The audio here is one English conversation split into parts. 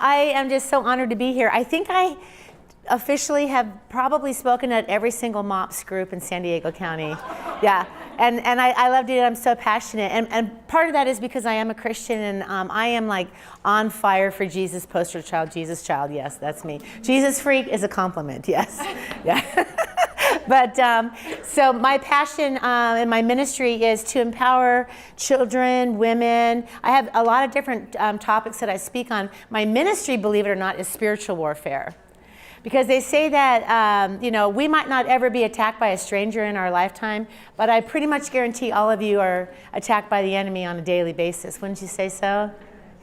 I am just so honored to be here. I think I officially have probably spoken at every single MOPS group in San Diego County. Yeah, and I love doing it. I'm so passionate. And part of that is because I am a Christian, and I am like on fire for Jesus, poster child, Jesus child. Yes, that's me. Jesus freak is a compliment, yes. Yeah. But so my passion in my ministry is to empower children, women. I have a lot of different topics that I speak on. My ministry, believe it or not, is spiritual warfare. Because they say that, we might not ever be attacked by a stranger in our lifetime, but I pretty much guarantee all of you are attacked by the enemy on a daily basis. Wouldn't you say so?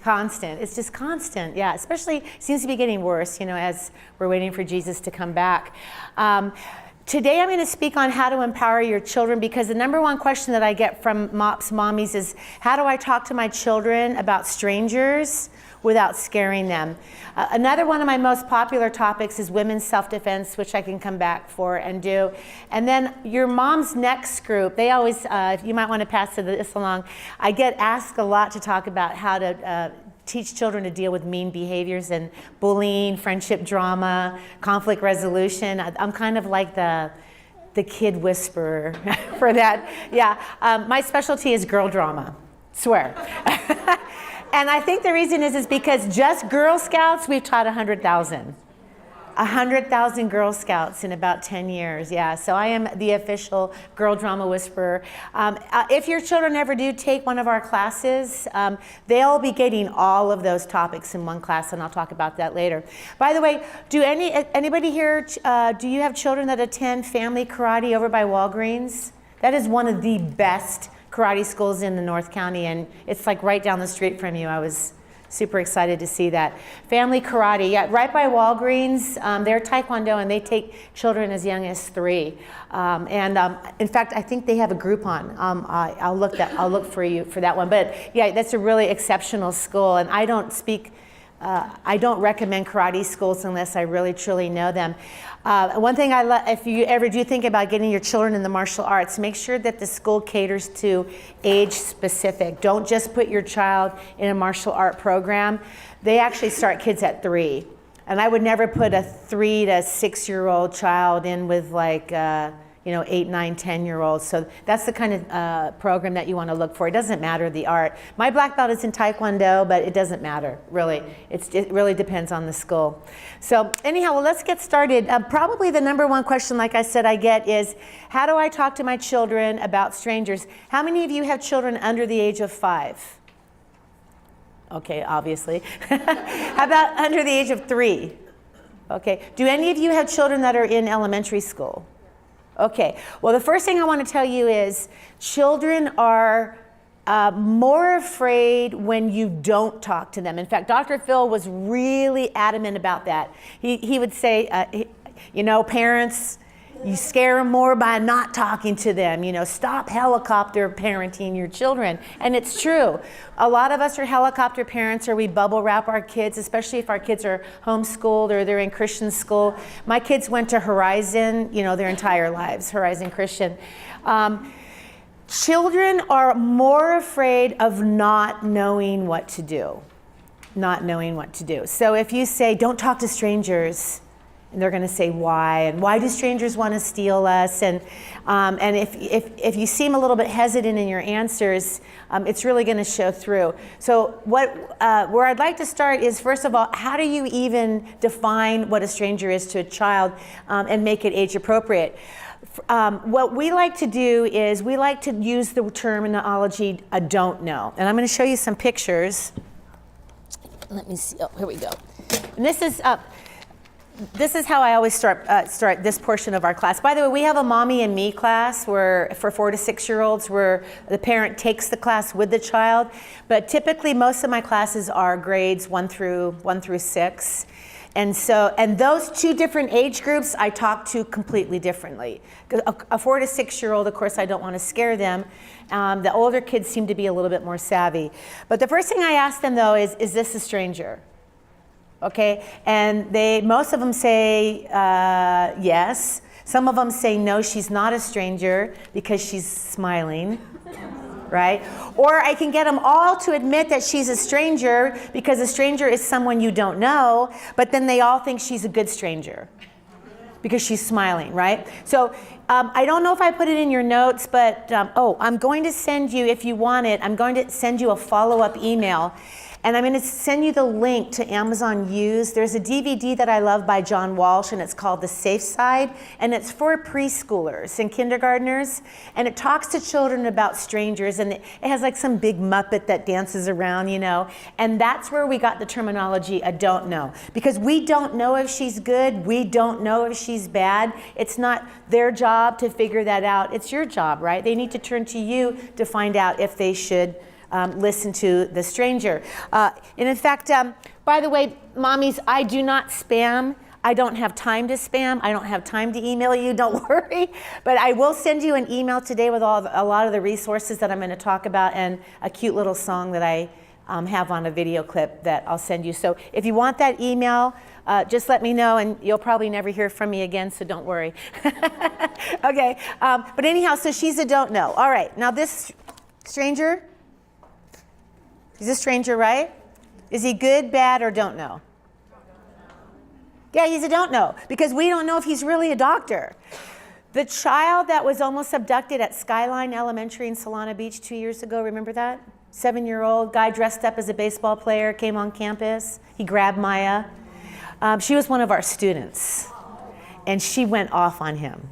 Constant. It's just constant, yeah. Especially, seems to be getting worse, as we're waiting for Jesus to come back. Today I'm going to speak on how to empower your children, because the number one question that I get from MOPS mommies is, how do I talk to my children about strangers without scaring them? Another one of my most popular topics is women's self-defense, which I can come back for and do. And then your mom's next group, they always, you might want to pass this along, I get asked a lot to talk about how to teach children to deal with mean behaviors and bullying, friendship drama, conflict resolution. I'm kind of like the kid whisperer for that. Yeah, my specialty is girl drama, swear. And I think the reason is because just Girl Scouts, we've taught 100,000. 100,000 Girl Scouts in about 10 years, yeah. So I am the official girl drama whisperer. If your children ever do take one of our classes, they'll be getting all of those topics in one class, and I'll talk about that later. By the way, do anybody here, do you have children that attend Family Karate over by Walgreens? That is one of the best karate schools in the North County, and it's like right down the street from you. I was super excited to see that. Family Karate, yeah, right by Walgreens. They're Taekwondo, and they take children as young as 3. In fact, I think they have a Groupon. I'll look for you for that one. But yeah, that's a really exceptional school, and I don't recommend karate schools unless I really truly know them. One thing if you ever do think about getting your children in the martial arts, make sure that the school caters to age specific. Don't just put your child in a martial art program. They actually start kids at 3. And I would never put a 3 to 6-year-old child in with 8, 9, 10-year-olds. So that's the kind of program that you want to look for. It doesn't matter the art. My black belt is in Taekwondo, but it doesn't matter, really. It really depends on the school. So anyhow, well, let's get started. Probably the number one question, like I said, I get is, how do I talk to my children about strangers? How many of you have children under the age of 5? Okay, obviously. How about under the age of 3? Okay. Do any of you have children that are in elementary school? Okay, well, the first thing I want to tell you is children are more afraid when you don't talk to them. In fact, Dr. Phil was really adamant about that. He would say, parents, you scare them more by not talking to them. Stop helicopter parenting your children. And it's true. A lot of us are helicopter parents, or we bubble wrap our kids, especially if our kids are homeschooled or they're in Christian school. My kids went to Horizon, their entire lives, Horizon Christian. Children are more afraid of not knowing what to do. Not knowing what to do. So if you say, don't talk to strangers, and they're going to say why, and why do strangers want to steal us? And if you seem a little bit hesitant in your answers, it's really going to show through. So where I'd like to start is, first of all, how do you even define what a stranger is to a child and make it age appropriate? What we like to do is we like to use the terminology "I don't know," and I'm going to show you some pictures. Let me see. Oh, here we go. And this is how I always start this portion of our class. By the way, we have a Mommy and Me class where for 4 to 6-year-olds where the parent takes the class with the child. But typically most of my classes are grades 1 through 6. And those 2 different age groups I talk to completely differently. A 4 to 6-year-old, of course, I don't want to scare them. The older kids seem to be a little bit more savvy. But the first thing I ask them, though, is this a stranger? Okay, and most of them say yes. Some of them say no, she's not a stranger because she's smiling. right? Or I can get them all to admit that she's a stranger, because a stranger is someone you don't know, but then they all think she's a good stranger because she's smiling, right? So I don't know if I put it in your notes, but I'm going to send you, if you want it, I'm going to send you a follow-up email. And I'm going to send you the link to Amazon Used. There's a DVD that I love by John Walsh, and it's called The Safe Side, and it's for preschoolers and kindergartners, and it talks to children about strangers, and it has like some big Muppet that dances around, you know, and that's where we got the terminology, I don't know, because we don't know if she's good, we don't know if she's bad. It's not their job to figure that out. It's your job, right? They need to turn to you to find out if they should listen to the stranger. And in fact, by the way, mommies, I do not spam. I don't have time to spam. I don't have time to email you, don't worry. But I will send you an email today with a lot of the resources that I'm going to talk about, and a cute little song that I have on a video clip that I'll send you. So if you want that email, just let me know, and you'll probably never hear from me again, so don't worry. Okay, but anyhow, so she's a don't know. All right, now this stranger, he's a stranger, right? Is he good, bad, or don't know? Yeah, he's a don't know, because we don't know if he's really a doctor. The child that was almost abducted at Skyline Elementary in Solana Beach 2 years ago, remember that? 7-year-old guy dressed up as a baseball player came on campus. He grabbed Maya. She was one of our students, and she went off on him.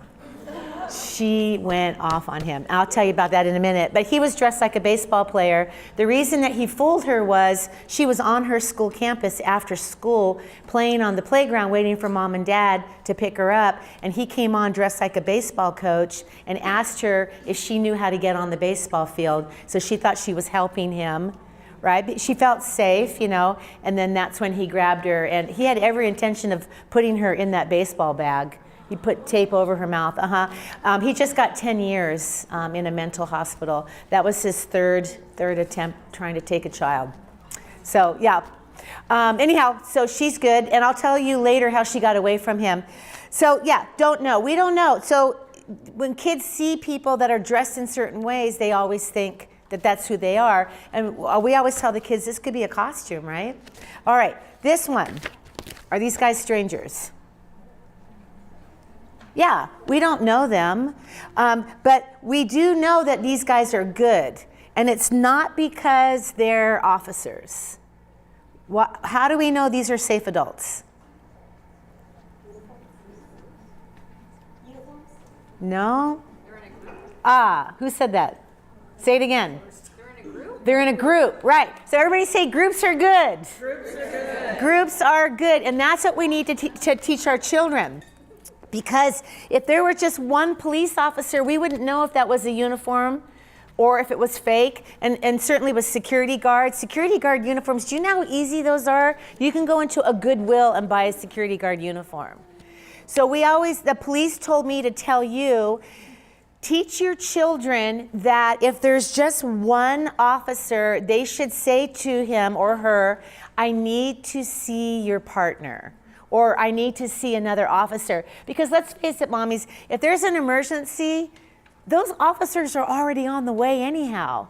She went off on him. I'll tell you about that in a minute. But he was dressed like a baseball player. The reason that he fooled her was she was on her school campus after school playing on the playground waiting for mom and dad to pick her up. And he came on dressed like a baseball coach and asked her if she knew how to get on the baseball field. So she thought she was helping him, right? She felt safe, you know, and then that's when he grabbed her. And he had every intention of putting her in that baseball bag. He put tape over her mouth. He just got 10 years in a mental hospital. That was his third attempt trying to take a child. So yeah. Anyhow, so she's good, and I'll tell you later how she got away from him. So yeah, don't know. We don't know. So when kids see people that are dressed in certain ways, they always think that that's who they are. And we always tell the kids this could be a costume, right? All right, this one. Are these guys strangers? Yeah, we don't know them, but we do know that these guys are good, and it's not because they're officers. How do we know these are safe adults? No? They're in a group. Who said that? Say it again. They're in a group? They're in a group, right. So everybody say groups are good. Groups are good. Groups are good, and that's what we need to teach our children. Because if there were just one police officer, we wouldn't know if that was a uniform or if it was fake, and certainly with security guards. Security guard uniforms, do you know how easy those are? You can go into a Goodwill and buy a security guard uniform. So the police told me to tell you, teach your children that if there's just one officer, they should say to him or her, I need to see your partner. Or I need to see another officer. Because let's face it, mommies, if there's an emergency, those officers are already on the way anyhow.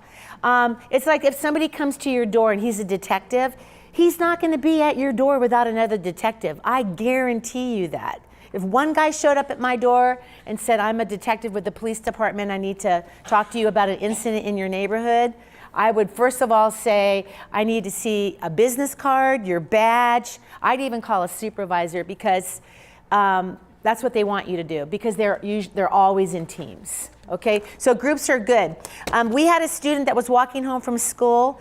It's like if somebody comes to your door and he's a detective, he's not going to be at your door without another detective. I guarantee you that. If one guy showed up at my door and said, I'm a detective with the police department, I need to talk to you about an incident in your neighborhood, I would first of all say, I need to see a business card, your badge. I'd even call a supervisor, because that's what they want you to do, because they're always in teams, okay? So groups are good. We had a student that was walking home from school,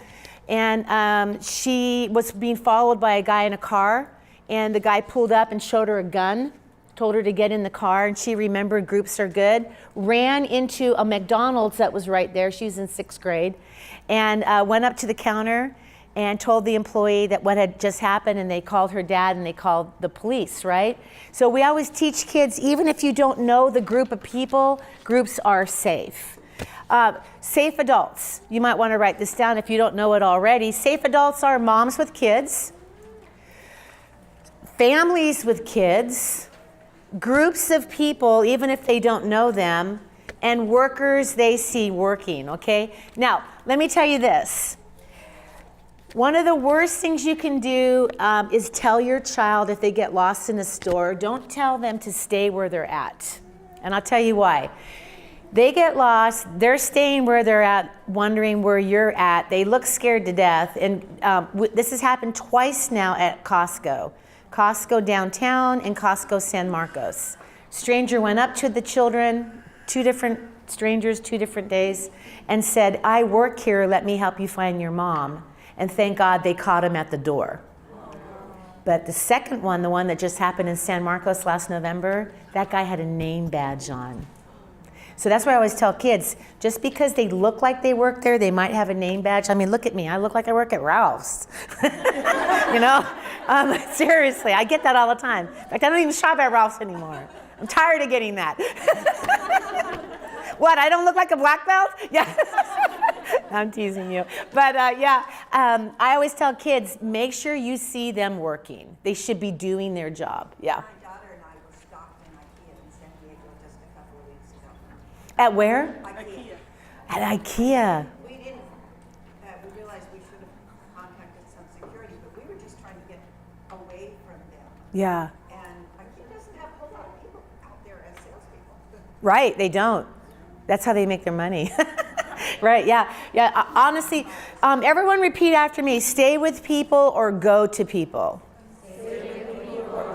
and she was being followed by a guy in a car, and the guy pulled up and showed her a gun, told her to get in the car, and she remembered groups are good, ran into a McDonald's that was right there. She was in 6th grade, and went up to the counter and told the employee that what had just happened, and they called her dad and they called the police, right? So we always teach kids, even if you don't know the group of people, groups are safe. Safe adults, you might want to write this down if you don't know it already. Safe adults are moms with kids, families with kids, groups of people, even if they don't know them, and workers they see working, okay? Now, let me tell you this. One of the worst things you can do is tell your child if they get lost in a store, don't tell them to stay where they're at. And I'll tell you why. They get lost, they're staying where they're at, wondering where you're at. They look scared to death. And this has happened twice now at Costco. Costco downtown and Costco San Marcos. Stranger went up to the children, 2 different strangers, 2 different days, and said, I work here, let me help you find your mom. And thank God they caught him at the door. But the second one, the one that just happened in San Marcos last November, that guy had a name badge on. So that's why I always tell kids, just because they look like they work there, they might have a name badge. I mean, look at me. I look like I work at Ralph's. You know? Seriously, I get that all the time. In fact, I don't even shop at Ralph's anymore. I'm tired of getting that. What, I don't look like a black belt? Yeah. I'm teasing you. But I always tell kids, make sure you see them working. They should be doing their job. Yeah. My daughter and I were stopped in IKEA in San Diego just a couple of weeks ago. At where? IKEA. At IKEA. We didn't, we realized we should have contacted some security, but we were just trying to get away from them. Yeah. And IKEA doesn't have a whole lot of people out there as salespeople. Right, they don't. That's how they make their money. Right, yeah. Honestly, everyone repeat after me. Stay with people or go to people.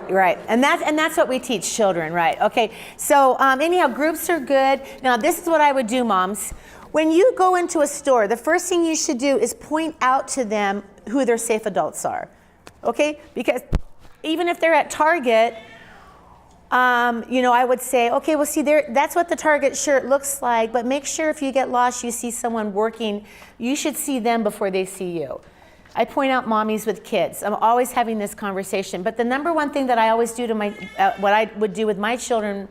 Right, and that's what we teach children, right? Okay, so anyhow, groups are good. Now, this is what I would do, moms. When you go into a store, the first thing you should do is point out to them who their safe adults are, okay? Because even if they're at Target, I would say, okay, well, see, that's what the Target shirt looks like, but make sure if you get lost, you see someone working, you should see them before they see you. I point out mommies with kids. I'm always having this conversation. But the number one thing that I always do to what I would do with my children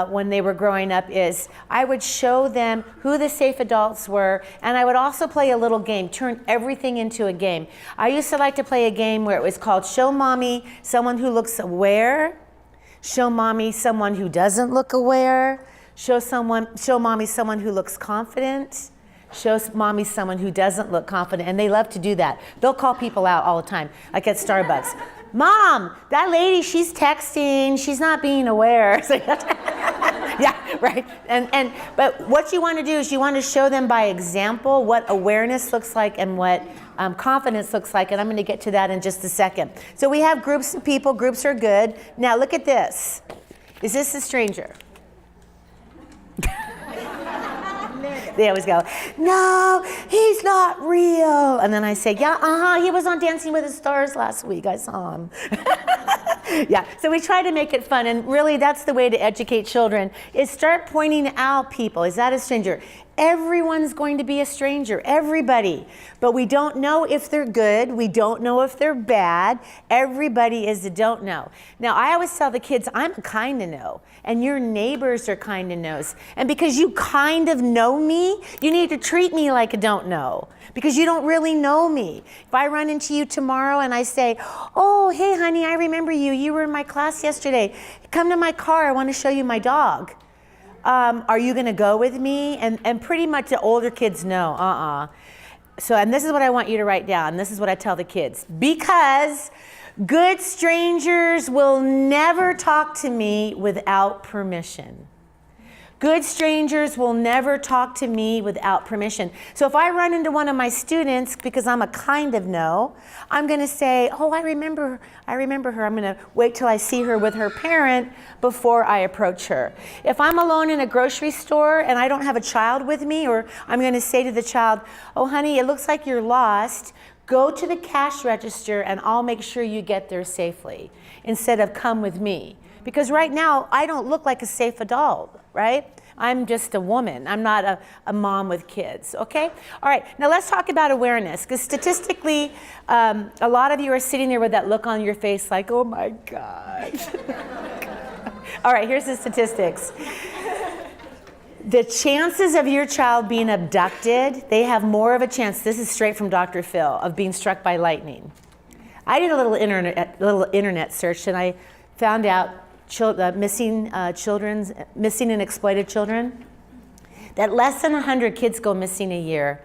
when they were growing up is I would show them who the safe adults were, and I would also play a little game, turn everything into a game. I used to like to play a game where it was called Show Mommy Someone Who Looks Aware, Show Mommy Someone Who Doesn't Look Aware, Show Mommy Someone Who Looks Confident, Show Mommy Someone Who Doesn't Look Confident. And they love to do that. They'll call people out all the time, like at Starbucks. Mom, that lady, she's texting, she's not being aware. So, yeah, right. But what you want to do is you want to show them by example what awareness looks like and what confidence looks like, and I'm going to get to that in just a second. So we have groups of people. Groups are good. Now look at this. Is this a stranger? They always go, no, he's not real. And then I say, yeah, he was on Dancing with the Stars last week. I saw him. Yeah, so we try to make it fun. And really, that's the way to educate children, is start pointing out people. Is that a stranger? Everyone's going to be a stranger, everybody. But we don't know if they're good. We don't know if they're bad. Everybody is a don't know. Now, I always tell the kids, I'm a kind of know, and your neighbors are kind of knows. And because you kind of know me, you need to treat me like a don't know, because you don't really know me. If I run into you tomorrow and I say, oh, hey, honey, I remember you. You were in my class yesterday. Come to my car. I want to show you my dog. Are you going to go with me? And pretty much the older kids know, So, and this is what I want you to write down. This is what I tell the kids. Because good strangers will never talk to me without permission. Good strangers will never talk to me without permission. So if I run into one of my students, because I'm a kind of no, I'm going to say, oh, I remember her. I'm going to wait till I see her with her parent before I approach her. If I'm alone in a grocery store and I don't have a child with me, or I'm going to say to the child, oh, honey, it looks like you're lost. Go to the cash register and I'll make sure you get there safely, instead of come with me. Because right now, I don't look like a safe adult, right? I'm just a woman. I'm not a mom with kids, okay? All right, now let's talk about awareness, because statistically, a lot of you are sitting there with that look on your face like, oh my God. All right, here's the statistics. The chances of your child being abducted, they have more of a chance, this is straight from Dr. Phil, of being struck by lightning. I did a little internet search, and I found out missing and exploited children. that less than 100 kids go missing a year,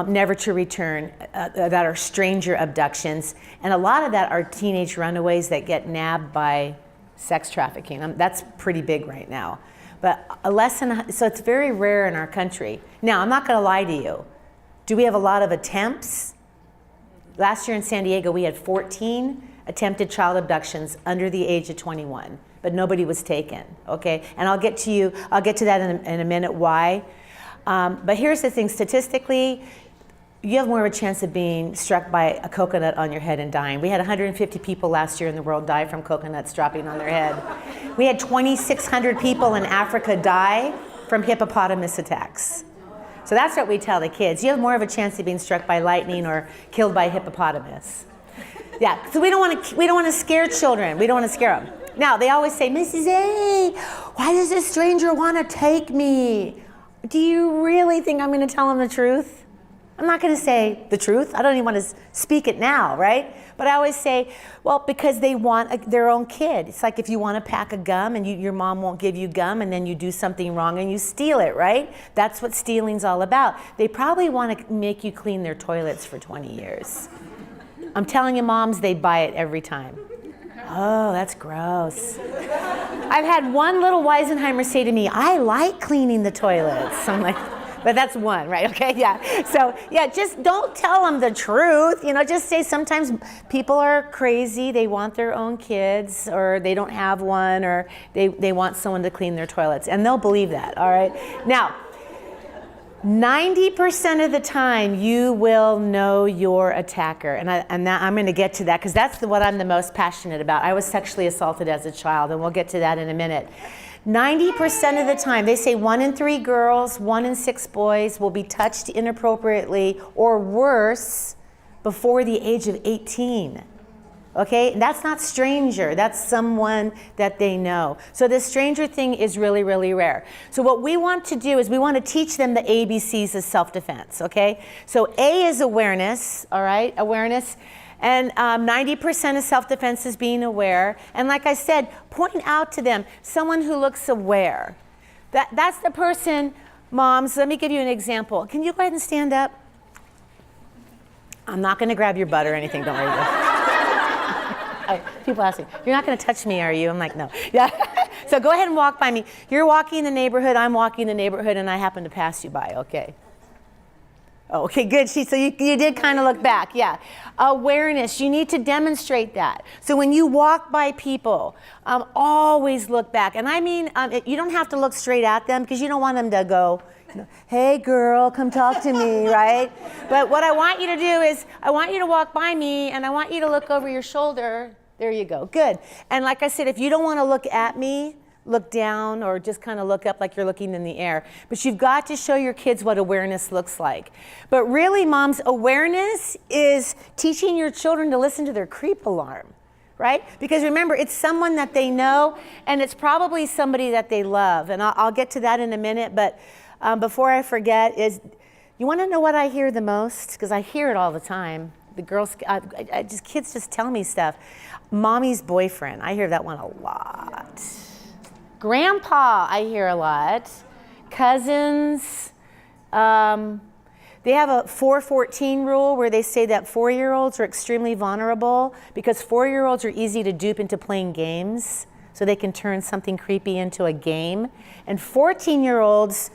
never to return, that are stranger abductions. And a lot of that are teenage runaways that get nabbed by sex trafficking. That's pretty big right now. But so it's very rare in our country. Now, I'm not gonna lie to you. Do we have a lot of attempts? Last year in San Diego, we had 14 attempted child abductions under the age of 21, but nobody was taken, okay? And I'll get to that in a minute why. But here's the thing, statistically, you have more of a chance of being struck by a coconut on your head and dying. We had 150 people last year in the world die from coconuts dropping on their head. We had 2,600 people in Africa die from hippopotamus attacks. So that's what we tell the kids. You have more of a chance of being struck by lightning or killed by a hippopotamus. Yeah, so we don't want to scare children. We don't want to scare them. Now, they always say, Mrs. A, why does this stranger want to take me? Do you really think I'm going to tell them the truth? I'm not going to say the truth. I don't even want to speak it now, right? But I always say, well, because they want their own kid. It's like if you want to pack a gum and your mom won't give you gum and then you do something wrong and you steal it, right? That's what stealing's all about. They probably want to make you clean their toilets for 20 years. I'm telling you, moms, they buy it every time. Oh, that's gross. I've had one little Weisenheimer say to me, I like cleaning the toilets. I'm like, but that's one, right? Okay, yeah. So, yeah, just don't tell them the truth. You know, just say sometimes people are crazy. They want their own kids, or they don't have one, or they want someone to clean their toilets. And they'll believe that, all right? Now, 90% of the time, you will know your attacker. And I'm going to get to that, because that's what I'm the most passionate about. I was sexually assaulted as a child, and we'll get to that in a minute. 90% of the time, they say 1 in 3 girls, 1 in 6 boys will be touched inappropriately or worse before the age of 18. Okay, that's not stranger, that's someone that they know. So this stranger thing is really, really rare. So what we want to do is we want to teach them the ABCs of self-defense, okay? So A is awareness, all right, awareness. And 90% of self-defense is being aware. And like I said, point out to them someone who looks aware. That's the person, moms, let me give you an example. Can you go ahead and stand up? I'm not going to grab your butt or anything, don't worry. People ask me, you're not going to touch me, are you? I'm like, no. Yeah. So go ahead and walk by me. You're walking the neighborhood, I'm walking the neighborhood, and I happen to pass you by, okay? Oh, okay, good. So you did kind of look back, yeah. Awareness, you need to demonstrate that. So when you walk by people, always look back. And I mean, you don't have to look straight at them, because you don't want them to go, hey girl, come talk to me, right? But what I want you to do is, I want you to walk by me, and I want you to look over your shoulder. There you go, good. And like I said, if you don't want to look at me, look down, or just kind of look up like you're looking in the air. But you've got to show your kids what awareness looks like. But really, moms, awareness is teaching your children to listen to their creep alarm, right? Because remember, it's someone that they know, and it's probably somebody that they love. And I'll get to that in a minute, but before I forget, you want to know what I hear the most? Because I hear it all the time. The girls, kids just tell me stuff. Mommy's boyfriend, I hear that one a lot. Grandpa, I hear a lot. Cousins. They have a 4-14 rule where they say that 4-year-olds are extremely vulnerable because 4-year-olds are easy to dupe into playing games, so they can turn something creepy into a game. And 14-year-olds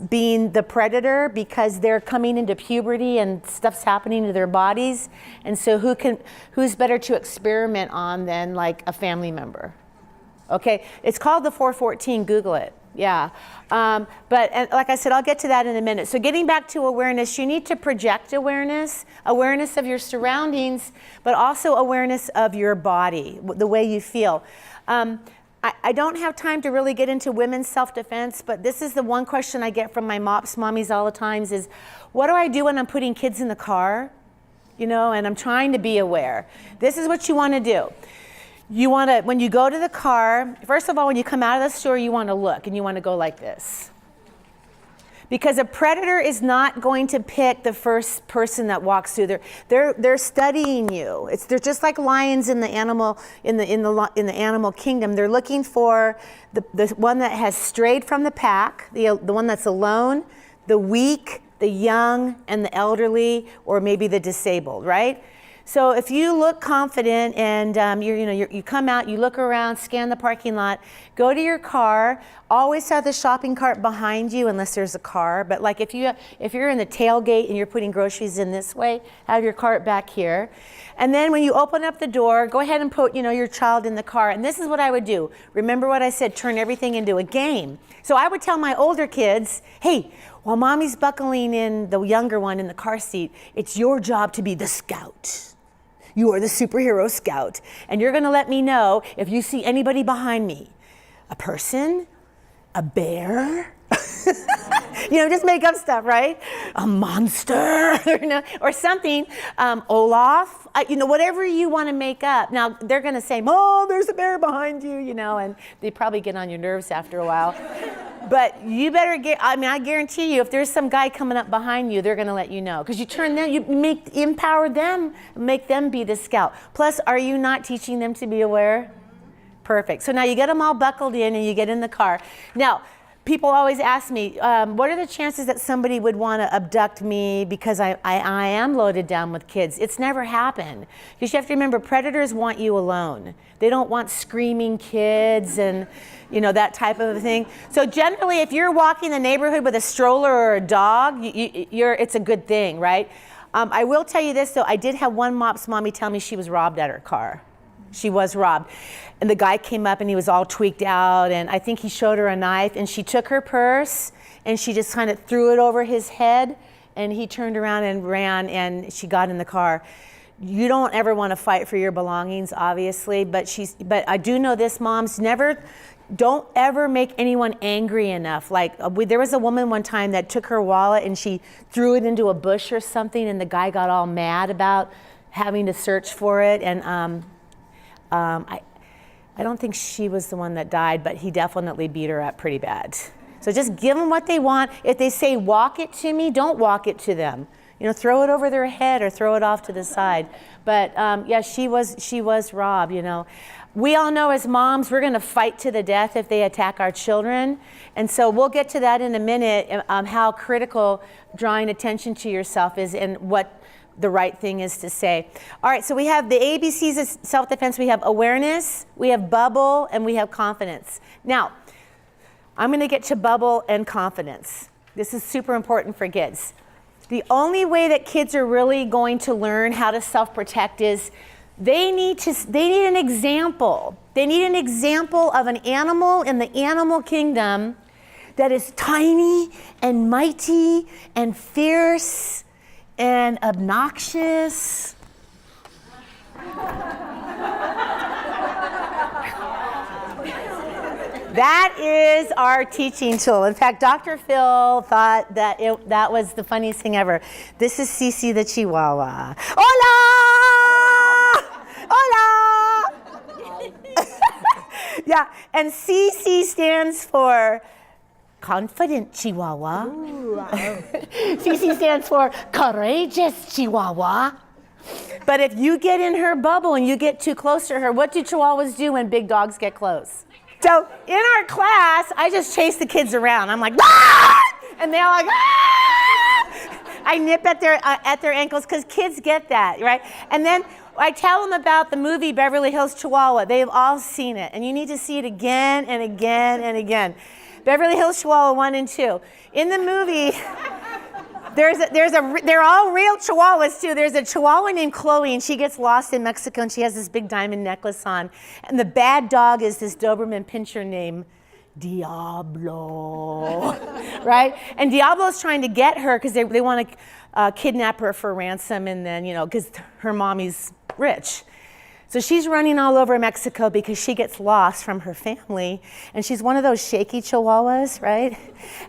being the predator because they're coming into puberty and stuff's happening to their bodies. And so who's better to experiment on than like a family member? Okay, it's called the 414, Google it, yeah. But like I said, I'll get to that in a minute. So getting back to awareness, you need to project awareness of your surroundings, but also awareness of your body, the way you feel. I don't have time to really get into women's self-defense, but this is the one question I get from my MOPS mommies all the times is, what do I do when I'm putting kids in the car? You know, and I'm trying to be aware. This is what you want to do. You want to, when you go to the car, first of all, when you come out of the store, you want to look, and you want to go like this. Because a predator is not going to pick the first person that walks through. They're studying you. They're just like lions in the animal in the animal kingdom. They're looking for the one that has strayed from the pack, the one that's alone, the weak, the young, and the elderly, or maybe the disabled, right? So if you look confident and you come out, you look around, scan the parking lot, go to your car, always have the shopping cart behind you unless there's a car. But like if you're in the tailgate and you're putting groceries in this way, have your cart back here. And then when you open up the door, go ahead and put your child in the car. And this is what I would do. Remember what I said, turn everything into a game. So I would tell my older kids, hey, while mommy's buckling in the younger one in the car seat, it's your job to be the scout. You are the superhero scout, and you're gonna let me know if you see anybody behind me. A person, a bear, just make up stuff, right? A monster, or something. Olaf, whatever you wanna make up. Now, they're gonna say, Mom, there's a bear behind you, and they probably get on your nerves after a while. But you better I guarantee you, if there's some guy coming up behind you, they're gonna let you know. Because you turn them, empower them, make them be the scout. Plus, are you not teaching them to be aware? Perfect. So now you get them all buckled in and you get in the car. Now, people always ask me, what are the chances that somebody would want to abduct me because I am loaded down with kids? It's never happened. Because you have to remember, predators want you alone. They don't want screaming kids and that type of thing. So generally, if you're walking the neighborhood with a stroller or a dog, it's a good thing, right? I will tell you this though, I did have one MOPS mommy tell me she was robbed at her car. She was robbed. And the guy came up and he was all tweaked out, and I think he showed her a knife, and she took her purse and she just kind of threw it over his head, and he turned around and ran, and she got in the car. You don't ever want to fight for your belongings, obviously, but I do know this, moms, don't ever make anyone angry enough. Like there was a woman one time that took her wallet and she threw it into a bush or something, and the guy got all mad about having to search for it, and I don't think she was the one that died, but he definitely beat her up pretty bad. So just give them what they want. If they say, walk it to me, don't walk it to them. Throw it over their head or throw it off to the side. But yeah, she was robbed, We all know as moms, we're gonna fight to the death if they attack our children. And so we'll get to that in a minute, how critical drawing attention to yourself is and what the right thing is to say. All right, so we have the ABCs of self-defense. We have awareness, we have bubble, and we have confidence. Now, I'm gonna get to bubble and confidence. This is super important for kids. The only way that kids are really going to learn how to self-protect is they need an example. They need an example of an animal in the animal kingdom that is tiny and mighty and fierce and obnoxious. That is our teaching tool. In fact, Dr. Phil thought that that was the funniest thing ever. This is Cece the Chihuahua. Hola! Hola! Yeah, and CC stands for confident Chihuahua. CC stands for courageous Chihuahua. But if you get in her bubble and you get too close to her, what do Chihuahuas do when big dogs get close? So in our class, I just chase the kids around. I'm like, ah! And they're like, ah! I nip at their ankles because kids get that, right? And then I tell them about the movie Beverly Hills Chihuahua. They've all seen it, and you need to see it again and again and again. Beverly Hills Chihuahua 1 and 2. In the movie, they're all real Chihuahuas too. There's a Chihuahua named Chloe, and she gets lost in Mexico, and she has this big diamond necklace on. And the bad dog is this Doberman Pinscher named Diablo, right? And Diablo's trying to get her because they want to kidnap her for ransom, and then, because her mommy's rich. So she's running all over Mexico because she gets lost from her family, and she's one of those shaky Chihuahuas, right?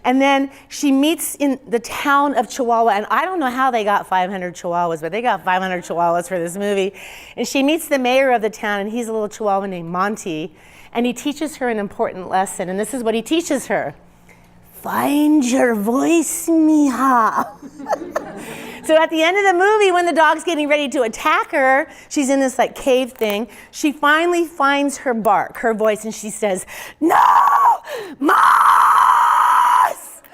And then she meets in the town of Chihuahua, and I don't know how they got 500 Chihuahuas, but they got 500 Chihuahuas for this movie. And she meets the mayor of the town, and he's a little Chihuahua named Monty, and he teaches her an important lesson, and this is what he teaches her. find your voice, mija. So at the end of the movie, when the dog's getting ready to attack her, she's in this like cave thing, she finally finds her bark, her voice, and she says, no, mas!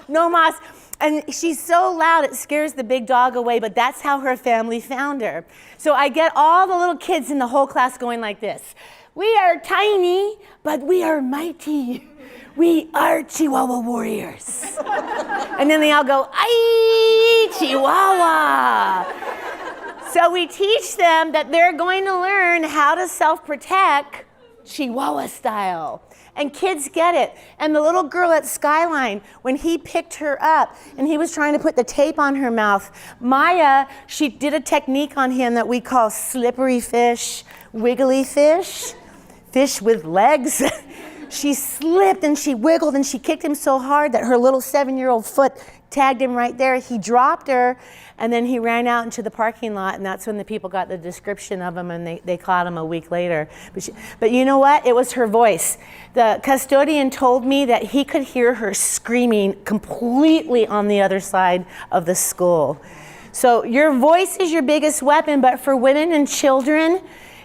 No mas. And she's so loud, it scares the big dog away, but that's how her family found her. So I get all the little kids in the whole class going like this. We are tiny, but we are mighty. We are Chihuahua warriors. And then they all go, ay, Chihuahua. So we teach them that they're going to learn how to self-protect Chihuahua style. And kids get it. And the little girl at Skyline, when he picked her up and he was trying to put the tape on her mouth, Maya, she did a technique on him that we call slippery fish, wiggly fish, fish with legs. She slipped and she wiggled and she kicked him so hard that her little 7-year-old foot tagged him right there. He dropped her and then he ran out into the parking lot, and that's when the people got the description of him, and they caught him a week later. But you know what? It was her voice. The custodian told me that he could hear her screaming completely on the other side of the school. So your voice is your biggest weapon, but for women and children,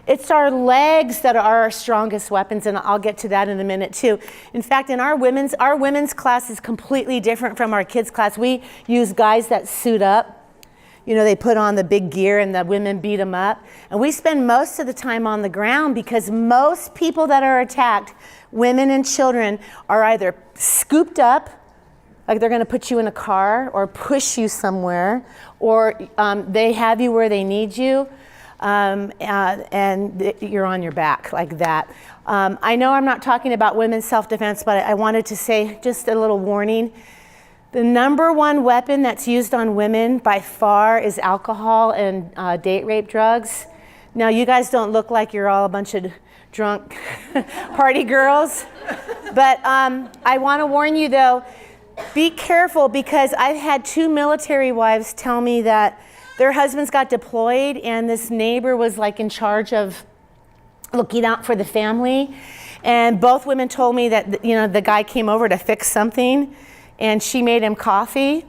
it's our legs that are our strongest weapons, and I'll get to that in a minute too. In fact, in our women's class is completely different from our kids' class. We use guys that suit up. You know, they put on the big gear and the women beat them up. And we spend most of the time on the ground because most people that are attacked, women and children, are either scooped up, like they're gonna put you in a car or push you somewhere, or they have you where they need you. And you're on your back like that. I know I'm not talking about women's self-defense, but I wanted to say just a little warning. The number one weapon that's used on women by far is alcohol and date rape drugs. Now, you guys don't look like you're all a bunch of drunk party girls, but I want to warn you though, be careful, because I've had 2 military wives tell me that their husbands got deployed and this neighbor was like in charge of looking out for the family. And both women told me that, you know, the guy came over to fix something and she made him coffee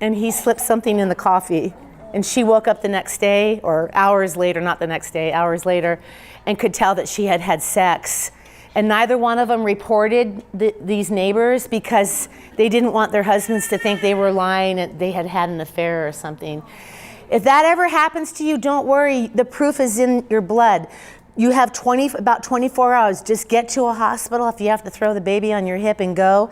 and he slipped something in the coffee. And she woke up the next day, or hours later, not the next day, hours later, and could tell that she had had sex. And neither one of them reported these neighbors because they didn't want their husbands to think they were lying and they had had an affair or something. If that ever happens to you, don't worry, the proof is in your blood. You have about 24 hours. Just get to a hospital if you have to throw the baby on your hip and go.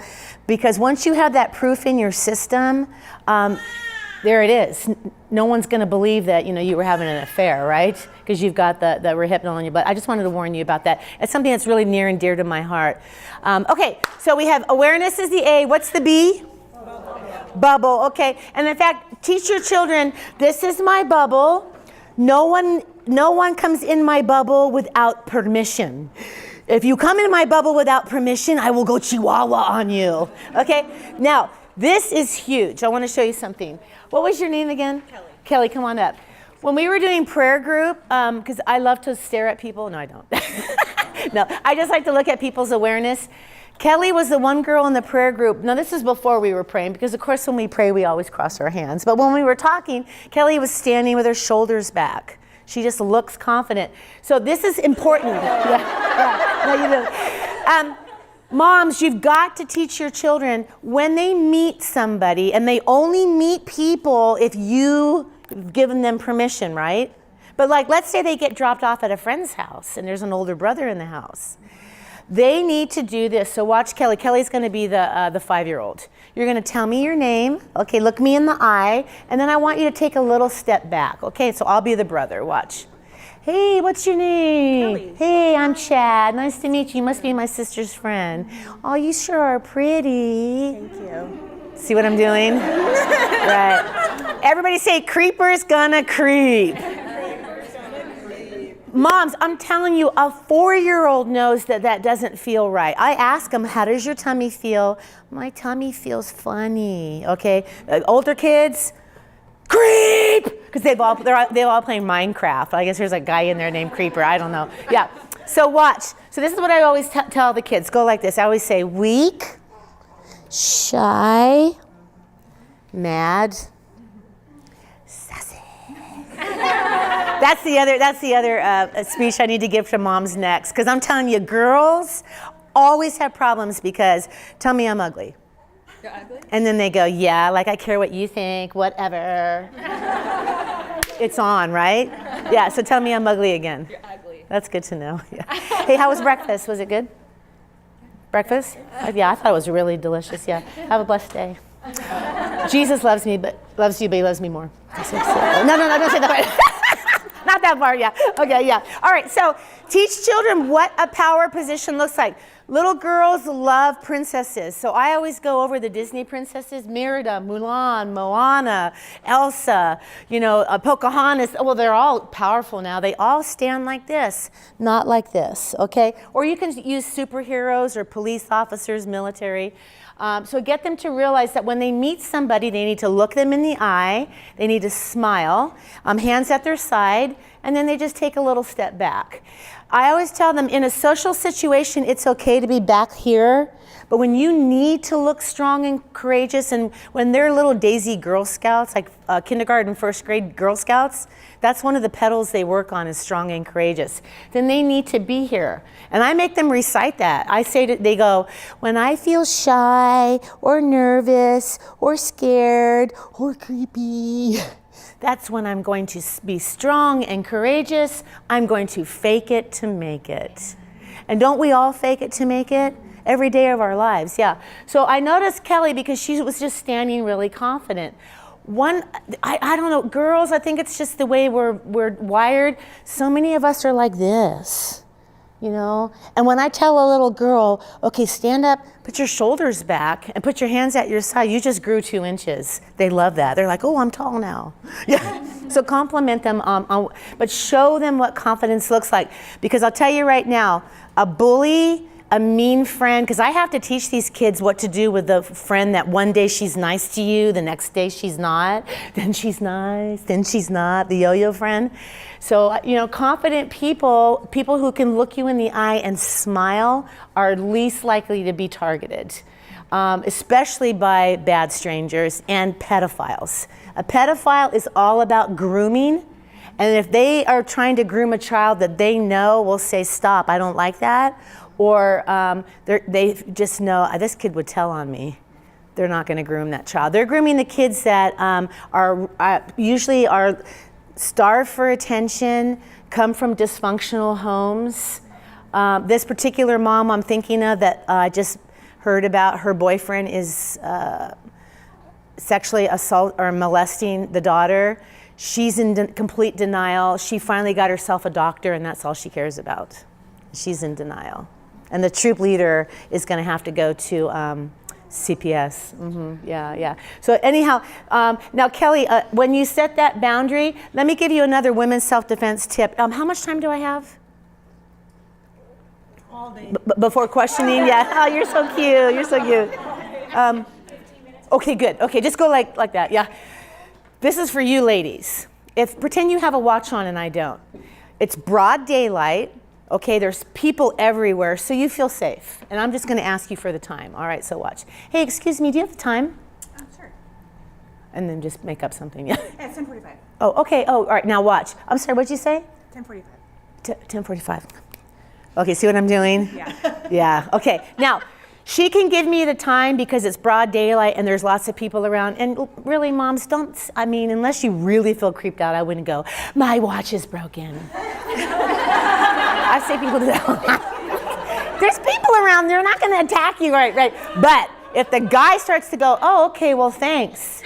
Because once you have that proof in your system, there it is. No one's gonna believe that, you know, you were having an affair, right? Because you've got the Rohypnol on your butt. I just wanted to warn you about that. It's something that's really near and dear to my heart. Okay, so we have awareness is the A. What's the B? Bubble, okay. And in fact, teach your children, this is my bubble. No one comes in my bubble without permission. If you come in my bubble without permission, I will go Chihuahua on you. Okay? Now, this is huge. I want to show you something. What was your name again? Kelly. Kelly, come on up. When we were doing prayer group, because I love to stare at people. No, I don't. No, I just like to look at people's awareness. Kelly was the one girl in the prayer group. Now, this is before we were praying, because of course when we pray, we always cross our hands. But when we were talking, Kelly was standing with her shoulders back. She just looks confident. So this is important. Yeah. No, you know. Moms, you've got to teach your children when they meet somebody, and they only meet people if you've given them permission, right? But like, let's say they get dropped off at a friend's house and there's an older brother in the house. They need to do this. So watch Kelly. Kelly's going to be the 5-year-old. You're going to tell me your name. Okay, look me in the eye. And then I want you to take a little step back. Okay, so I'll be the brother. Watch. Hey, what's your name? Kelly. Hey, I'm Chad. Nice to meet you. You must be my sister's friend. Oh, you sure are pretty. Thank you. See what I'm doing? Right. Everybody say, creeper's gonna creep. Moms, I'm telling you, a 4-year-old knows that that doesn't feel right. I ask them, how does your tummy feel? My tummy feels funny, okay? Older kids, creep! Because they're all playing Minecraft. I guess there's a guy in there named Creeper, I don't know. Yeah, so watch. So this is what I always tell the kids, go like this. I always say, weak, shy, mad, sassy. That's the other speech I need to give to moms next, because I'm telling you, girls always have problems because tell me I'm ugly. You're ugly? And then they go, yeah, like I care what you think, whatever. It's on, right? Yeah, so tell me I'm ugly again. You're ugly. That's good to know. Yeah. Hey, how was breakfast? Was it good? Breakfast? Yeah, I thought it was really delicious. Yeah. Have a blessed day. Jesus loves me, but loves you, but he loves me more. No, don't say that part. Not that part, yeah. Okay, yeah. All right, so teach children what a power position looks like. Little girls love princesses, so I always go over the Disney princesses, Merida, Mulan, Moana, Elsa, Pocahontas. Well, they're all powerful now. They all stand like this, not like this, okay? Or you can use superheroes or police officers, military. So get them to realize that when they meet somebody, they need to look them in the eye, they need to smile, hands at their side, and then they just take a little step back. I always tell them in a social situation, it's okay to be back here, but when you need to look strong and courageous, and when they're little Daisy Girl Scouts, like kindergarten, first grade Girl Scouts, that's one of the pedals they work on is strong and courageous. Then they need to be here. And I make them recite that. They go, when I feel shy or nervous or scared or creepy, that's when I'm going to be strong and courageous. I'm going to fake it to make it. And don't we all fake it to make it? Every day of our lives, yeah. So I noticed Kelly because she was just standing really confident. I don't know, girls, I think it's just the way we're wired. So many of us are like this, And when I tell a little girl, okay, stand up, put your shoulders back, and put your hands at your side, you just grew 2 inches. They love that. They're like, oh, I'm tall now. Yeah. So compliment them, but show them what confidence looks like. Because I'll tell you right now, a bully, a mean friend, because I have to teach these kids what to do with the friend that one day she's nice to you, the next day she's not, then she's nice, then she's not, the yo-yo friend. So, confident people who can look you in the eye and smile are least likely to be targeted, especially by bad strangers and pedophiles. A pedophile is all about grooming. And if they are trying to groom a child that they know will say, stop, I don't like that, or they just know, this kid would tell on me, they're not going to groom that child. They're grooming the kids that usually are starved for attention, come from dysfunctional homes. This particular mom I'm thinking of that I just heard about, her boyfriend is sexually assault or molesting the daughter. She's in complete denial. She finally got herself a doctor, and that's all she cares about. She's in denial. And the troop leader is going to have to go to CPS. Yeah. So anyhow, now Kelly, when you set that boundary, let me give you another women's self-defense tip. How much time do I have? All day. Before questioning? Yeah. Oh, you're so cute. You're so cute. Okay, good. Okay, just go like that. Yeah. This is for you ladies. Pretend you have a watch on and I don't. It's broad daylight. Okay, there's people everywhere, so you feel safe. And I'm just going to ask you for the time. All right, so watch. Hey, excuse me, do you have the time? Sure. And then just make up something. Yeah. It's 10:45. Oh, okay. Oh, all right, now watch. I'm sorry, what'd you say? 10:45. 10:45. Okay, see what I'm doing? Yeah. Yeah, okay. Now, she can give me the time because it's broad daylight and there's lots of people around. And really, moms, unless you really feel creeped out, I wouldn't go, my watch is broken. I say people do that. There's people around, they're not gonna attack you, right? But if the guy starts to go, oh, okay, well, thanks.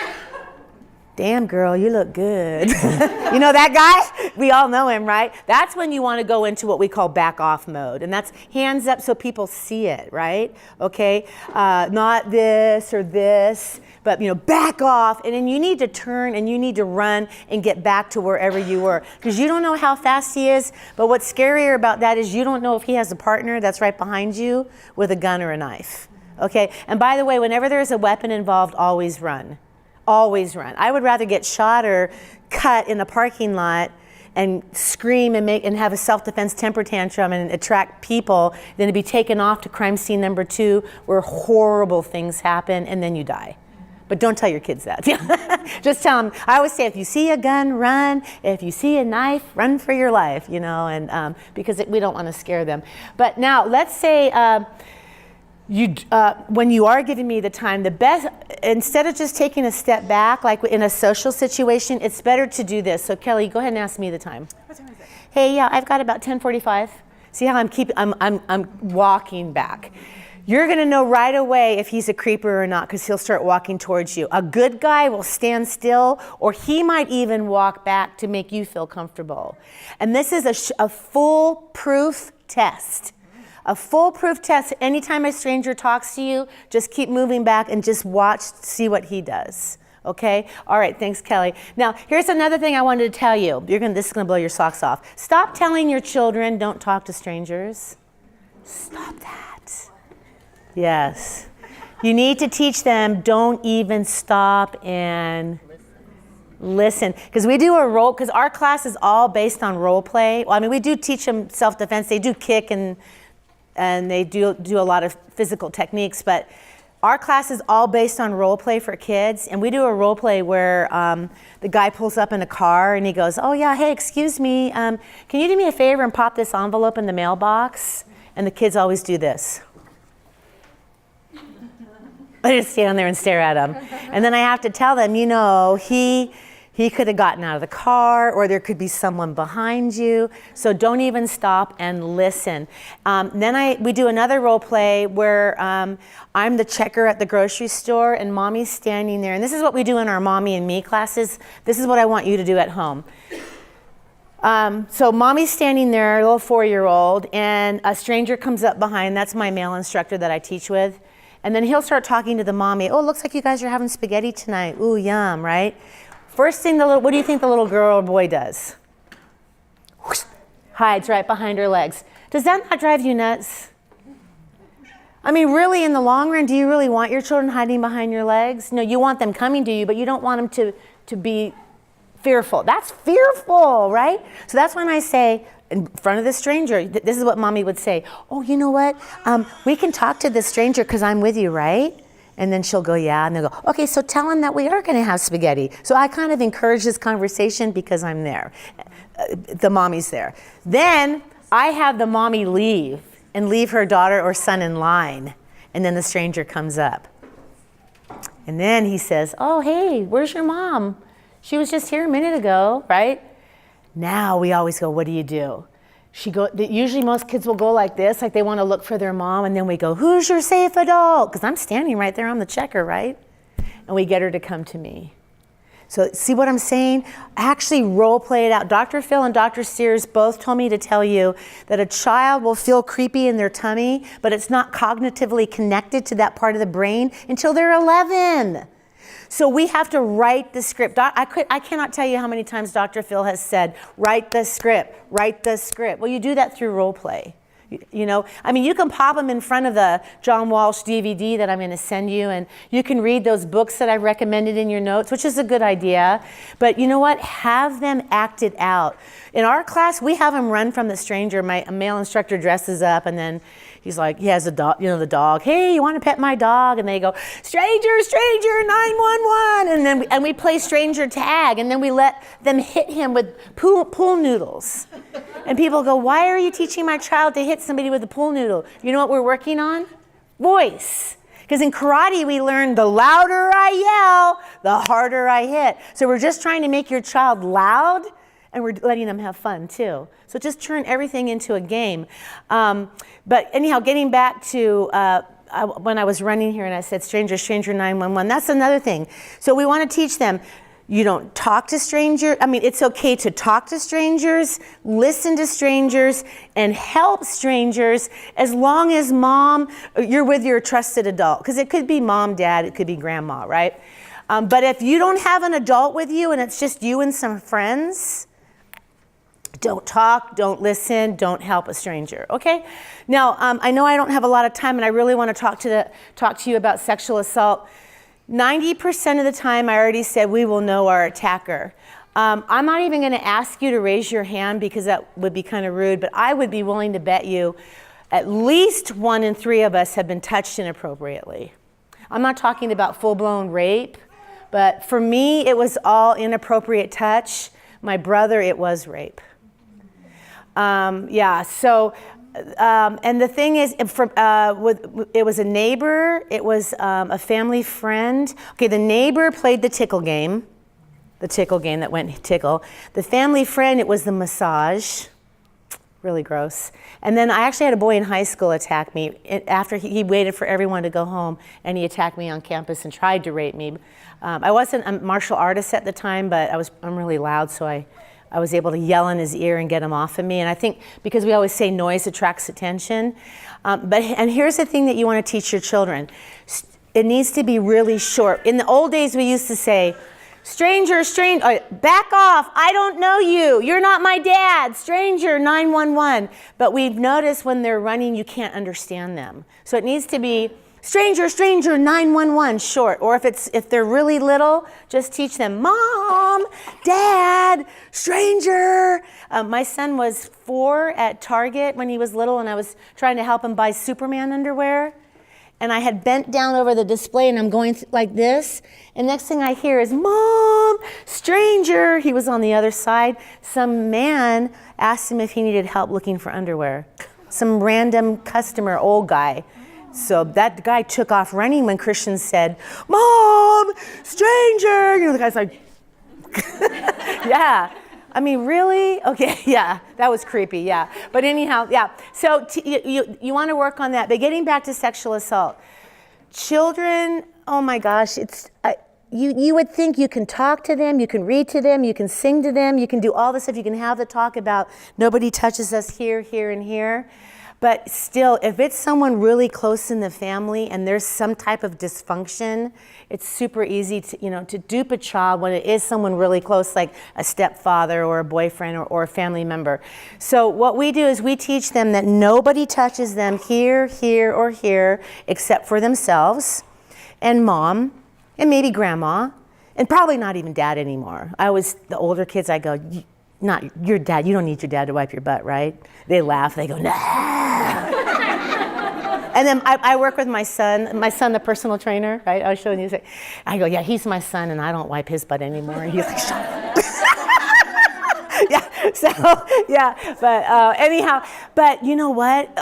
Damn, girl, you look good. You know that guy? We all know him, right? That's when you want to go into what we call back off mode. And that's hands up so people see it, right? Okay? Not this or this, but back off. And then you need to turn and you need to run and get back to wherever you were. Because you don't know how fast he is. But what's scarier about that is you don't know if he has a partner that's right behind you with a gun or a knife. Okay? And by the way, whenever there's a weapon involved, always run. Always run. I would rather get shot or cut in a parking lot and scream and have a self-defense temper tantrum and attract people than to be taken off to crime scene number 2 where horrible things happen and then you die. But don't tell your kids that. Just tell them, I always say, if you see a gun, run. If you see a knife, run for your life, and because we don't want to scare them. But now, let's say when you are giving me the time, the best, instead of just taking a step back, like in a social situation, it's better to do this. So Kelly, go ahead and ask me the time. What time is it? Hey, yeah, I've got about 10:45. See how I'm walking back. You're gonna know right away if he's a creeper or not because he'll start walking towards you. A good guy will stand still, or he might even walk back to make you feel comfortable. And this is a foolproof test. A foolproof test. Anytime a stranger talks to you, just keep moving back and just watch, see what he does. Okay? All right, thanks, Kelly. Now, here's another thing I wanted to tell you. This is gonna blow your socks off. Stop telling your children, don't talk to strangers. Stop that. Yes. You need to teach them, don't even stop and listen. Because because our class is all based on role play. Well, I mean, we do teach them self-defense. They do kick and they do a lot of physical techniques, but our class is all based on role play for kids. And we do a role play where the guy pulls up in a car and he goes, oh yeah, hey, excuse me, can you do me a favor and pop this envelope in the mailbox? And the kids always do this. I just stand there and stare at him. And then I have to tell them, he could have gotten out of the car, or there could be someone behind you. So don't even stop and listen. Then we do another role play where I'm the checker at the grocery store and mommy's standing there. And this is what we do in our Mommy and Me classes. This is what I want you to do at home. So mommy's standing there, a little 4-year-old, and a stranger comes up behind. That's my male instructor that I teach with. And then he'll start talking to the mommy. Oh, looks like you guys are having spaghetti tonight. Ooh, yum, right? First thing, what do you think the little girl or boy does? Whoosh, hides right behind her legs. Does that not drive you nuts? I mean, really, in the long run, do you really want your children hiding behind your legs? No, you want them coming to you, but you don't want them to be fearful. That's fearful, right? So that's when I say, in front of the stranger, this is what mommy would say. Oh, you know what? We can talk to this stranger because I'm with you, right? And then she'll go, yeah. And they'll go, okay, so tell him that we are going to have spaghetti. So I kind of encourage this conversation because I'm there. The mommy's there. Then I have the mommy leave her daughter or son in line. And then the stranger comes up. And then he says, oh, hey, where's your mom? She was just here a minute ago, right? Now we always go, what do you do? Usually most kids will go like this, like they want to look for their mom, and then we go, who's your safe adult? Because I'm standing right there on the checker, right? And we get her to come to me. So see what I'm saying? Actually role play it out. Dr. Phil and Dr. Sears both told me to tell you that a child will feel creepy in their tummy, but it's not cognitively connected to that part of the brain until they're 11. So we have to write the script. I cannot tell you how many times Dr. Phil has said, write the script, write the script. Well, you do that through role play. I mean, you can pop them in front of the John Walsh DVD that I'm going to send you, and you can read those books that I recommended in your notes, which is a good idea. But you know what? Have them act it out. In our class, we have them run from the stranger. My male instructor dresses up, and then he's like, he has a dog, the dog. Hey, you want to pet my dog? And they go, stranger, stranger, 911. And we play stranger tag, and then we let them hit him with pool noodles. And people go, why are you teaching my child to hit somebody with a pool noodle? You know what we're working on? Voice. Because in karate, we learn the louder I yell, the harder I hit. So we're just trying to make your child loud, and we're letting them have fun too. So just turn everything into a game. But anyhow, getting back to when I was running here and I said stranger, stranger 911, that's another thing. So we want to teach them, you don't talk to strangers. I mean, it's okay to talk to strangers, listen to strangers, and help strangers as long as you're with your trusted adult. Because it could be mom, dad, it could be grandma, right? But if you don't have an adult with you and it's just you and some friends, don't talk, don't listen, don't help a stranger, okay? Now, I know I don't have a lot of time and I really want to talk to you about sexual assault. 90% of the time, I already said we will know our attacker. I'm not even going to ask you to raise your hand because that would be kind of rude, but I would be willing to bet you at least 1 in 3 of us have been touched inappropriately. I'm not talking about full-blown rape, but for me, it was all inappropriate touch. My brother, it was rape. And the thing is, it was a neighbor, it was a family friend. Okay, the neighbor played the tickle game that went tickle. The family friend, it was the massage. Really gross. And then I actually had a boy in high school attack me after he waited for everyone to go home, and he attacked me on campus and tried to rape me. I wasn't a martial artist at the time, but I'm really loud, so I was able to yell in his ear and get him off of me. And I think because we always say noise attracts attention. And here's the thing that you want to teach your children. It needs to be really short. In the old days, we used to say, stranger, back off, I don't know you, you're not my dad, stranger, 911. But we've noticed when they're running, you can't understand them. So it needs to be stranger, 911, short. Or if they're really little, just teach them, Mom, Dad, stranger. My son was 4 at Target when he was little, and I was trying to help him buy Superman underwear. And I had bent down over the display, and I'm going like this. And next thing I hear is, Mom, stranger. He was on the other side. Some man asked him if he needed help looking for underwear. Some random customer, old guy. So that guy took off running when Christian said, Mom, stranger. You know, the guy's like, yeah. I mean, really? Okay, yeah, that was creepy, yeah. But anyhow, yeah. So you want to work on that. But getting back to sexual assault. Children, oh my gosh, you would think you can talk to them, you can read to them, you can sing to them, you can do all this stuff, you can have the talk about nobody touches us here, here, and here. But still, if it's someone really close in the family and there's some type of dysfunction, it's super easy to dupe a child when it is someone really close, like a stepfather or a boyfriend or a family member. So what we do is we teach them that nobody touches them here, here, or here, except for themselves and mom and maybe grandma, and probably not even dad anymore. The older kids, I go, not your dad, you don't need your dad to wipe your butt, right? They laugh, they go, nah. And then I work with my son, the personal trainer, right? I was showing you, I go, yeah, he's my son and I don't wipe his butt anymore. And he's like, shut up. Yeah, so, yeah, but anyhow, but you know what?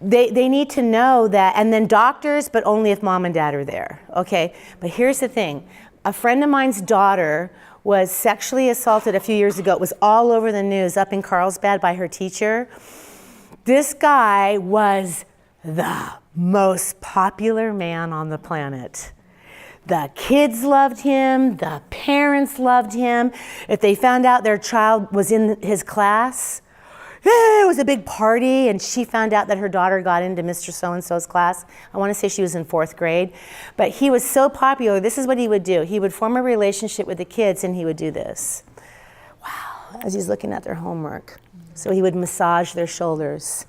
They need to know that, and then doctors, but only if mom and dad are there, okay? But here's the thing. A friend of mine's daughter was sexually assaulted a few years ago. It was all over the news up in Carlsbad by her teacher. This guy was the most popular man on the planet. The kids loved him, the parents loved him. If they found out their child was in his class, it was a big party, and she found out that her daughter got into Mr. So-and-so's class. I want to say she was in 4th grade. But he was so popular, this is what he would do. He would form a relationship with the kids, and he would do this. Wow, as he's looking at their homework. So he would massage their shoulders.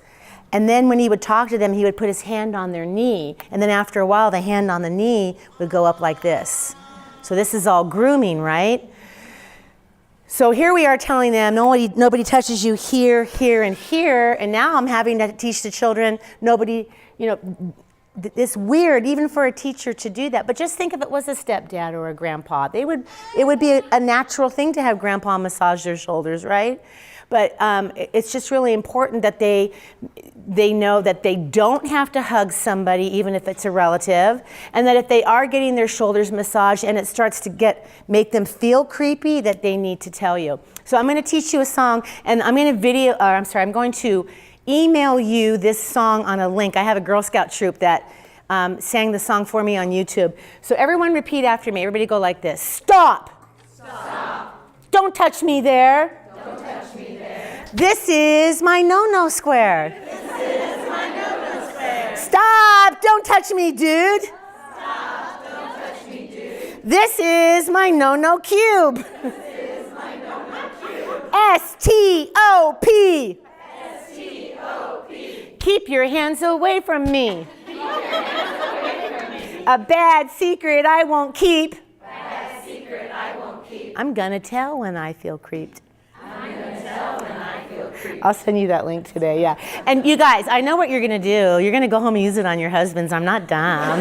And then when he would talk to them, he would put his hand on their knee. And then after a while, the hand on the knee would go up like this. So this is all grooming, right? So here we are telling them, nobody touches you here, here, and here. And now I'm having to teach the children, it's weird even for a teacher to do that. But just think if it was a stepdad or a grandpa. It would be a natural thing to have grandpa massage their shoulders, right? But it's just really important that they know that they don't have to hug somebody, even if it's a relative, and that if they are getting their shoulders massaged and it starts to make them feel creepy, that they need to tell you. So I'm going to teach you a song, and I'm going to email you this song on a link. I have a Girl Scout troop that sang the song for me on YouTube. So everyone repeat after me. Everybody go like this. Stop. Stop. Don't touch me there. Don't touch me there. This is my no-no square. This is my no-no square. Stop! Don't touch me, dude. Stop! Don't touch me, dude. This is my no-no cube. This is my no-no cube. S-T-O-P. S-T-O-P. Keep your hands away from me. Keep your hands away from me. A bad secret I won't keep. Bad secret I won't keep. I'm gonna tell when I feel creeped. I'll send you that link today, yeah. And you guys, I know what you're gonna do. You're gonna go home and use it on your husbands. I'm not dumb.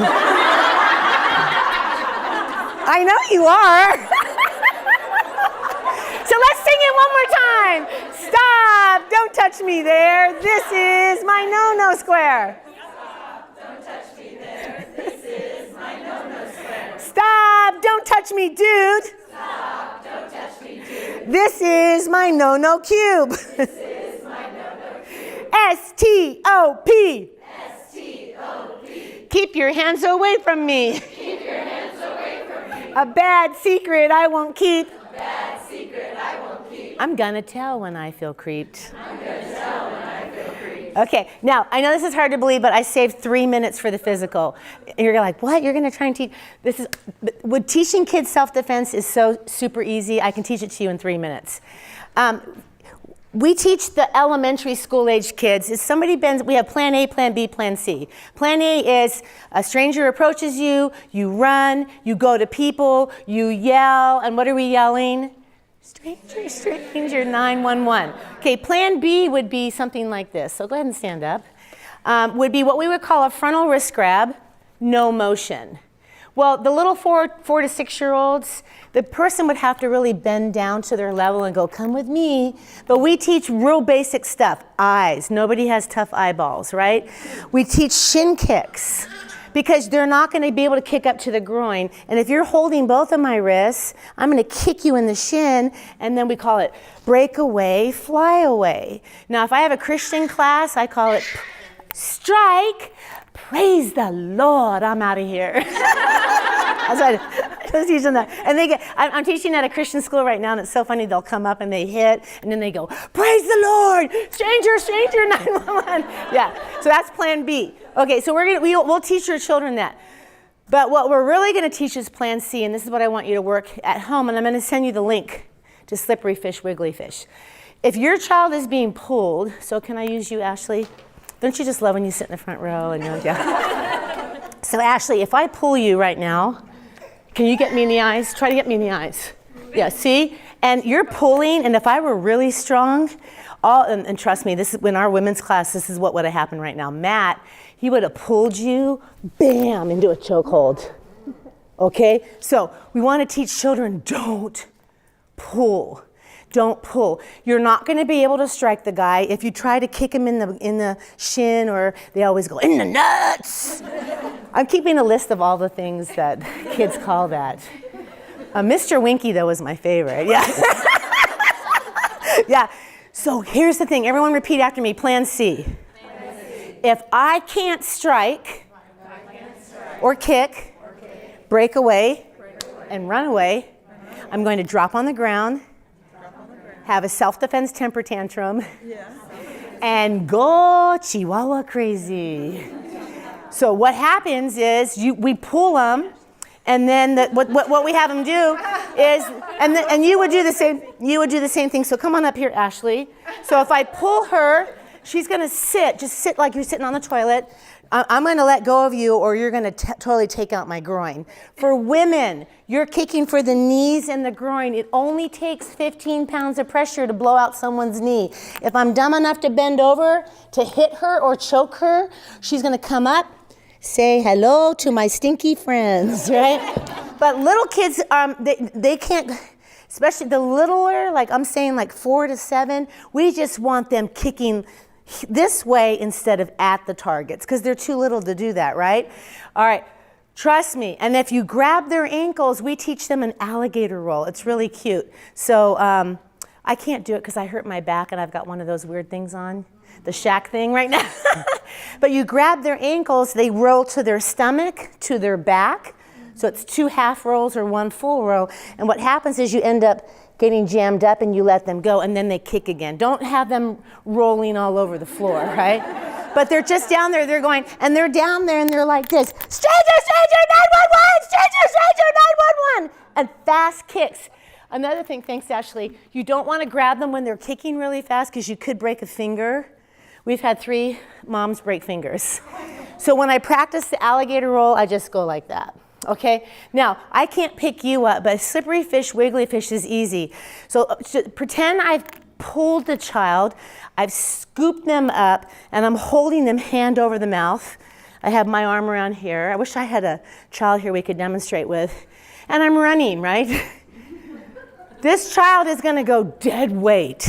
I know you are. So let's sing it one more time. Stop, don't touch me there. This is my no-no square. Stop, don't touch me there. This is my no-no square. Stop, don't touch me, dude. Stop, don't touch me, dude. This is my no-no cube. This is my no-no cube. S-T-O-P. S-T-O-P. Keep your hands away from me. Keep your hands away from me. A bad secret I won't keep. Bad secret I won't keep. I'm gonna tell when I feel creeped. I'm gonna tell when I feel creeped. Okay, now I know this is hard to believe, but I saved 3 minutes for the physical. And you're like, what? You're gonna try and teach? With teaching kids self-defense is so super easy. I can teach it to you in 3 minutes. We teach the elementary school age kids. If somebody bends, we have plan A, plan B, plan C. Plan A is a stranger approaches you, you run, you go to people, you yell, and what are we yelling? Stranger, stranger, 911. Okay, plan B would be something like this. So go ahead and stand up. Would be what we would call a frontal wrist grab, no motion. Well, the little 4 to 6 year olds, the person would have to really bend down to their level and go, come with me. But we teach real basic stuff. Eyes. Nobody has tough eyeballs, right? We teach shin kicks because they're not going to be able to kick up to the groin. And if you're holding both of my wrists, I'm going to kick you in the shin, and then we call it break away, fly away. Now, if I have a Christian class, I call it strike. Praise the Lord, I'm out of here. I was teaching that. And I'm teaching at a Christian school right now, and it's so funny. They'll come up and they hit, and then they go, praise the Lord, stranger, stranger, 911. Yeah, so that's plan B. Okay, so we'll teach your children that. But what we're really gonna teach is plan C, and this is what I want you to work at home, and I'm gonna send you the link to Slippery Fish, Wiggly Fish. If your child is being pulled, so can I use you, Ashley? Don't you just love when you sit in the front row and you're like, yeah. So Ashley, if I pull you right now, can you get me in the eyes? Try to get me in the eyes. Yeah, see? And you're pulling, and if I were really strong, and trust me, this is in our women's class, this is what would have happened right now. Matt, he would have pulled you, bam, into a chokehold. Okay? So we want to teach children, don't pull. Don't pull. You're not going to be able to strike the guy if you try to kick him in the shin, or they always go in the nuts. I'm keeping a list of all the things that kids call that. Mr. Winky though was my favorite. Yeah. Yeah. So here's the thing. Everyone repeat after me. Plan C. If I can't strike or kick, break away, and run away, I'm going to drop on the ground, have a self-defense temper tantrum, and go Chihuahua crazy. So what happens is we pull them, and then what we have them do is, and you would do the same. You would do the same thing. So come on up here, Ashley. So if I pull her, she's gonna just sit like you're sitting on the toilet. I'm going to let go of you, or you're going to totally take out my groin. For women, you're kicking for the knees and the groin. It only takes 15 pounds of pressure to blow out someone's knee. If I'm dumb enough to bend over to hit her or choke her, she's going to come up, say hello to my stinky friends, right? But little kids, they can't, especially the littler, like I'm saying like 4 to 7, we just want them kicking this way instead of at the targets, because they're too little to do that, right? All right, trust me. And if you grab their ankles, we teach them an alligator roll. It's really cute. So I can't do it because I hurt my back and I've got one of those weird things on, the Shaq thing right now. But you grab their ankles, they roll to their stomach, to their back. So it's 2 half rolls or 1 full roll. And what happens is you end up getting jammed up and you let them go, and then they kick again. Don't have them rolling all over the floor, right? But they're just down there, they're going, and they're down there and they're like this, stranger, stranger, 911, stranger, stranger, 911, and fast kicks. Another thing, thanks Ashley, you don't want to grab them when they're kicking really fast because you could break a finger. We've had 3 moms break fingers. So when I practice the alligator roll, I just go like that. Okay, now I can't pick you up, but slippery fish, wiggly fish is easy. So pretend I've pulled the child, I've scooped them up, and I'm holding them hand over the mouth. I have my arm around here. I wish I had a child here we could demonstrate with. And I'm running, right? This child is gonna go dead weight,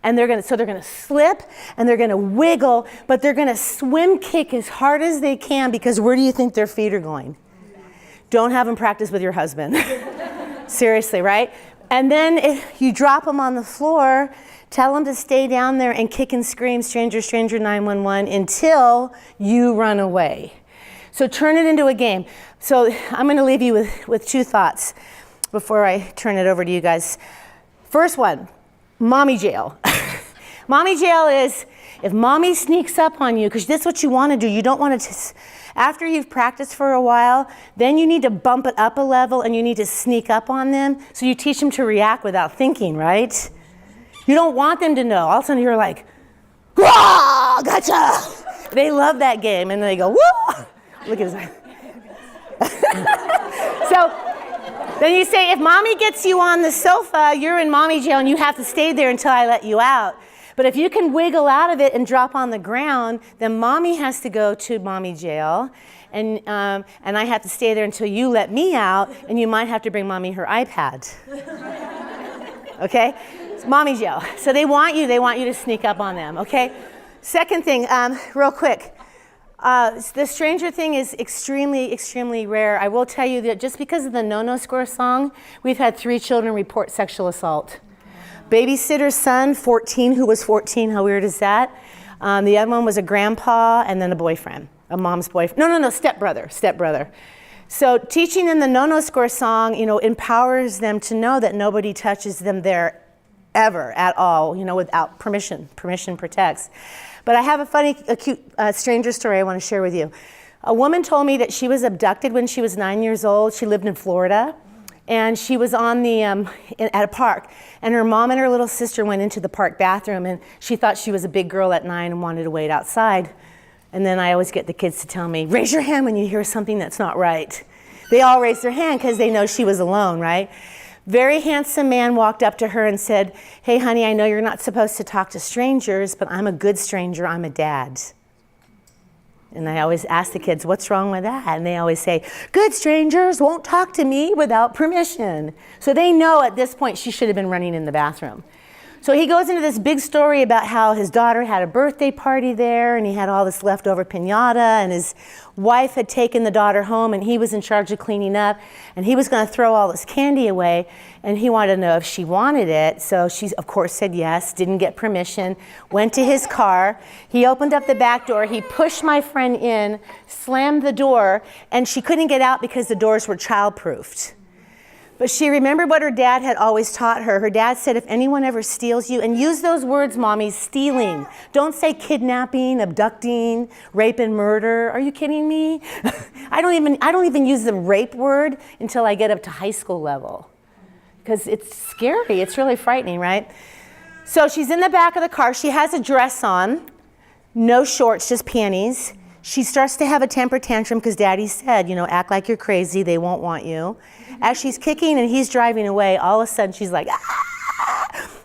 and they're gonna slip and they're gonna wiggle, but they're gonna swim kick as hard as they can, because where do you think their feet are going? Don't have them practice with your husband. Seriously, right? And then if you drop them on the floor, tell them to stay down there and kick and scream, stranger, stranger, 911, until you run away. So turn it into a game. So I'm gonna leave you with two thoughts before I turn it over to you guys. First one, mommy jail. Mommy jail is if mommy sneaks up on you, because that's what you want to do. You don't want to, after you've practiced for a while, then you need to bump it up a level and you need to sneak up on them. So you teach them to react without thinking, right? You don't want them to know. All of a sudden you're like, "Wah, gotcha!" They love that game, and they go, "Whoa!" Look at his eye. So then you say, if mommy gets you on the sofa, you're in mommy jail and you have to stay there until I let you out. But if you can wiggle out of it and drop on the ground, then mommy has to go to mommy jail, and I have to stay there until you let me out, and you might have to bring mommy her iPad. Okay? It's mommy jail. So they want you to sneak up on them, okay? Second thing, real quick. The stranger thing is extremely, extremely rare. I will tell you that just because of the No-No Score song, we've had 3 children report sexual assault. Babysitter's son, 14, who was 14, how weird is that? The other one was a grandpa and then a boyfriend, a mom's boyfriend. No, stepbrother. So teaching them the No-No Score song, empowers them to know that nobody touches them there ever at all, without permission. Permission protects. But I have a funny, cute stranger story I want to share with you. A woman told me that she was abducted when she was 9 years old. She lived in Florida, and she was on at a park, and her mom and her little sister went into the park bathroom, and she thought she was a big girl at 9 and wanted to wait outside. And then I always get the kids to tell me, raise your hand when you hear something that's not right. They all raised their hand because they know she was alone, right? Very handsome man walked up to her and said, hey, honey, I know you're not supposed to talk to strangers, but I'm a good stranger. I'm a dad. And I always ask the kids, what's wrong with that? And they always say, good strangers won't talk to me without permission. So they know at this point she should have been running in the bathroom. So he goes into this big story about how his daughter had a birthday party there, and he had all this leftover piñata, and his wife had taken the daughter home, and he was in charge of cleaning up, and he was going to throw all this candy away, and he wanted to know if she wanted it. So she, of course, said yes, didn't get permission, went to his car. He opened up the back door. He pushed my friend in, slammed the door, and she couldn't get out because the doors were child-proofed. But she remembered what her dad had always taught her. Her dad said, if anyone ever steals you, and use those words, mommy, stealing. Don't say kidnapping, abducting, rape and murder. Are you kidding me? I don't even use the rape word until I get up to high school level. Because it's scary, it's really frightening, right? So she's in the back of the car, she has a dress on, no shorts, just panties. She starts to have a temper tantrum because daddy said, act like you're crazy, they won't want you. As she's kicking and he's driving away, all of a sudden she's like, ah!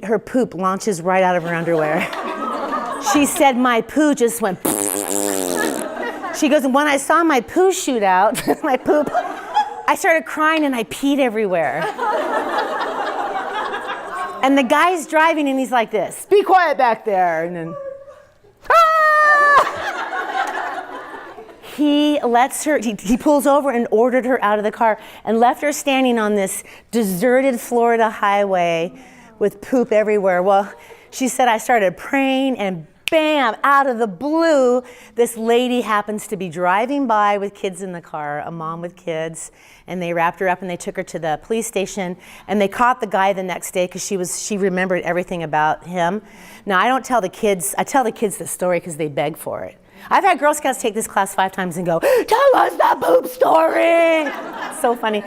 Her poop launches right out of her underwear. She said, my poo just went. She goes, and when I saw my poo shoot out, my poop, I started crying and I peed everywhere. And the guy's driving and he's like this, be quiet back there. And then, he lets her, he pulls over and ordered her out of the car and left her standing on this deserted Florida highway with poop everywhere. Well, she said, I started praying and bam, out of the blue, this lady happens to be driving by with kids in the car, a mom with kids, and they wrapped her up and they took her to the police station, and they caught the guy the next day because she remembered everything about him. Now, I tell the kids the story because they beg for it. I've had Girl Scouts take this class 5 times and go, tell us the poop story. So funny.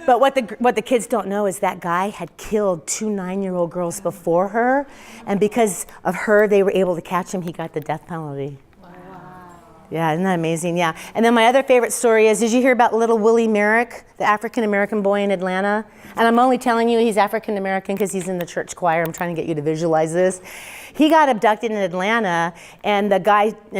But what the kids don't know is that guy had killed 2 9-year-old girls before her, and because of her, they were able to catch him. He got the death penalty. Wow. Yeah, isn't that amazing? Yeah. And then my other favorite story is, did you hear about little Willie Merrick, the African-American boy in Atlanta? And I'm only telling you he's African-American because he's in the church choir. I'm trying to get you to visualize this. He got abducted in Atlanta, and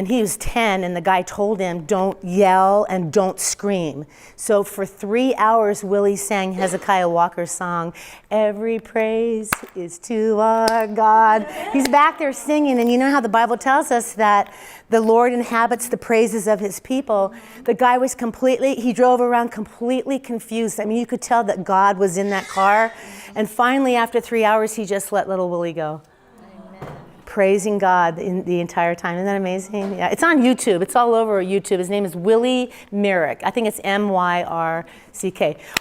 he was 10, and the guy told him, don't yell and don't scream. So for 3 hours, Willie sang Hezekiah Walker's song, Every Praise is to Our God. He's back there singing, and you know how the Bible tells us that the Lord inhabits the praises of his people. The guy was he drove around completely confused. I mean, you could tell that God was in that car. And finally, after 3 hours, he just let little Willie go. Praising God the entire time. Isn't that amazing? Yeah, it's on YouTube. It's all over YouTube. His name is Willie Myrick. I think it's Myrick.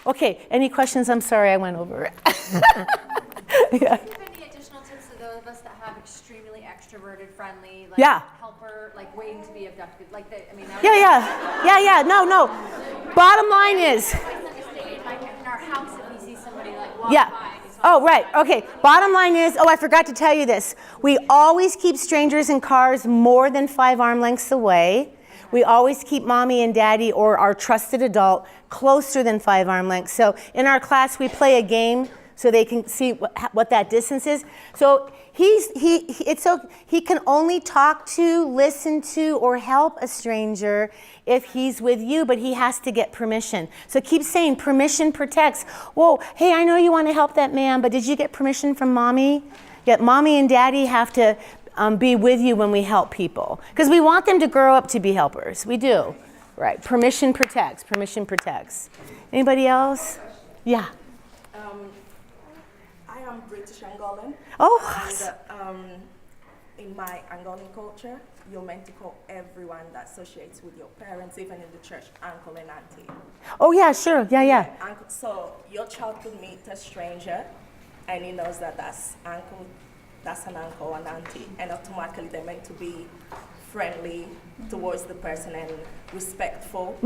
Okay, any questions? I'm sorry I went over it. Yeah. Do you have any additional tips to those of us that have extremely extroverted, friendly, like helper, like waiting to be abducted? Like Yeah. No. Bottom line is. Like in our house, if we see somebody like walk by. Oh, right. Okay. Bottom line is, I forgot to tell you this. We always keep strangers in cars more than 5 arm lengths away. We always keep mommy and daddy or our trusted adult closer than 5 arm lengths. So in our class, we play a game so they can see what that distance is. So he can only talk to, listen to, or help a stranger if he's with you, but he has to get permission. So keep saying, permission protects. Whoa, hey, I know you want to help that man, but did you get permission from mommy? Yeah, mommy and daddy have to be with you when we help people, because we want them to grow up to be helpers. We do. Right. Permission protects. Permission protects. Anybody else? Yeah. I am British Angolan. Oh. And in my Angolan culture, you're meant to call everyone that associates with your parents, even in the church, uncle and auntie. Oh yeah, sure. Yeah. Uncle, so your child could meet a stranger, and he knows that that's an uncle and auntie, and automatically they're meant to be friendly towards the person and respectful.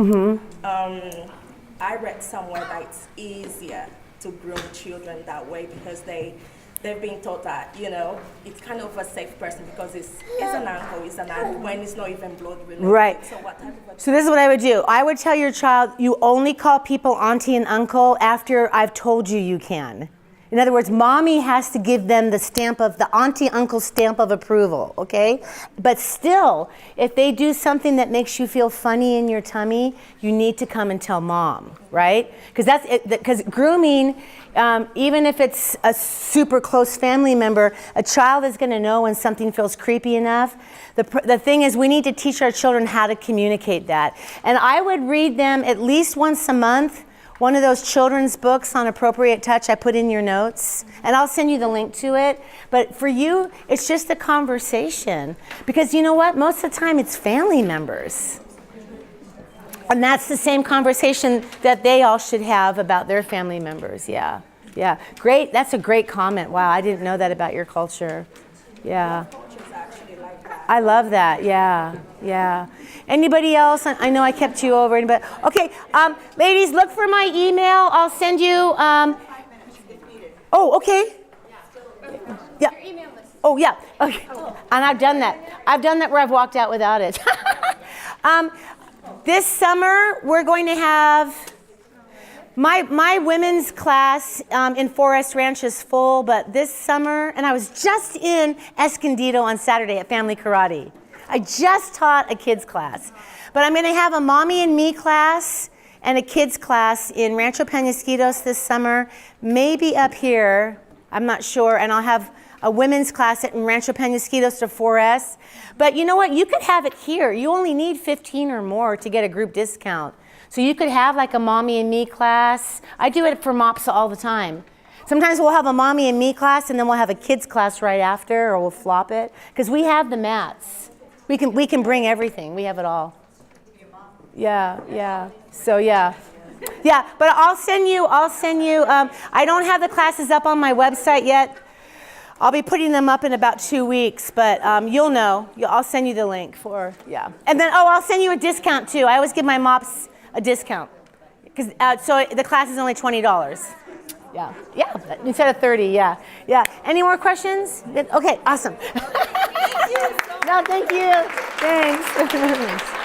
I read somewhere that it's easier to groom children that way because they've been taught that, it's kind of a safe person because it's an uncle, it's an aunt, when it's not even blood related. Right. So what type of So this is what I would do. I would tell your child, you only call people auntie and uncle after I've told you can. In other words, mommy has to give them the auntie-uncle stamp of approval, okay? But still, if they do something that makes you feel funny in your tummy, you need to come and tell mom, right? Because grooming, even if it's a super close family member, a child is going to know when something feels creepy enough. The thing is, we need to teach our children how to communicate that. And I would read them at least once a month, one of those children's books on appropriate touch I put in your notes, and I'll send you the link to it. But for you, it's just a conversation. Because you know what? Most of the time, it's family members. And that's the same conversation that they all should have about their family members. Yeah. Great. That's a great comment. Wow, I didn't know that about your culture. Yeah. I love that. Yeah. Anybody else? I know I kept you over. But okay, ladies, look for my email. I'll send you. Oh, okay. Yeah. Oh, yeah. Okay. And I've done that. I've done that where I've walked out without it. This summer, we're going to have my women's class in Forest Ranch is full, but this summer, and I was just in Escondido on Saturday at Family Karate. I just taught a kids class. But I'm going to have a mommy and me class and a kids class in Rancho Penasquitos this summer, maybe up here, I'm not sure, and I'll have a women's class at Rancho Penasquitos to 4S. But you know what? You could have it here. You only need 15 or more to get a group discount. So you could have like a mommy and me class. I do it for MOPSA all the time. Sometimes we'll have a mommy and me class and then we'll have a kids class right after, or we'll flop it. Because we have the mats. We can bring everything. We have it all. Yeah. So yeah, but I'll send you, I don't have the classes up on my website yet. I'll be putting them up in about 2 weeks, but you'll know. I'll send you the link for, yeah. And then, I'll send you a discount too. I always give my MOPS a discount. So the class is only $20. Yeah, instead of 30, yeah. Any more questions? Okay, awesome. Thank you so much. No, thank you. Thanks.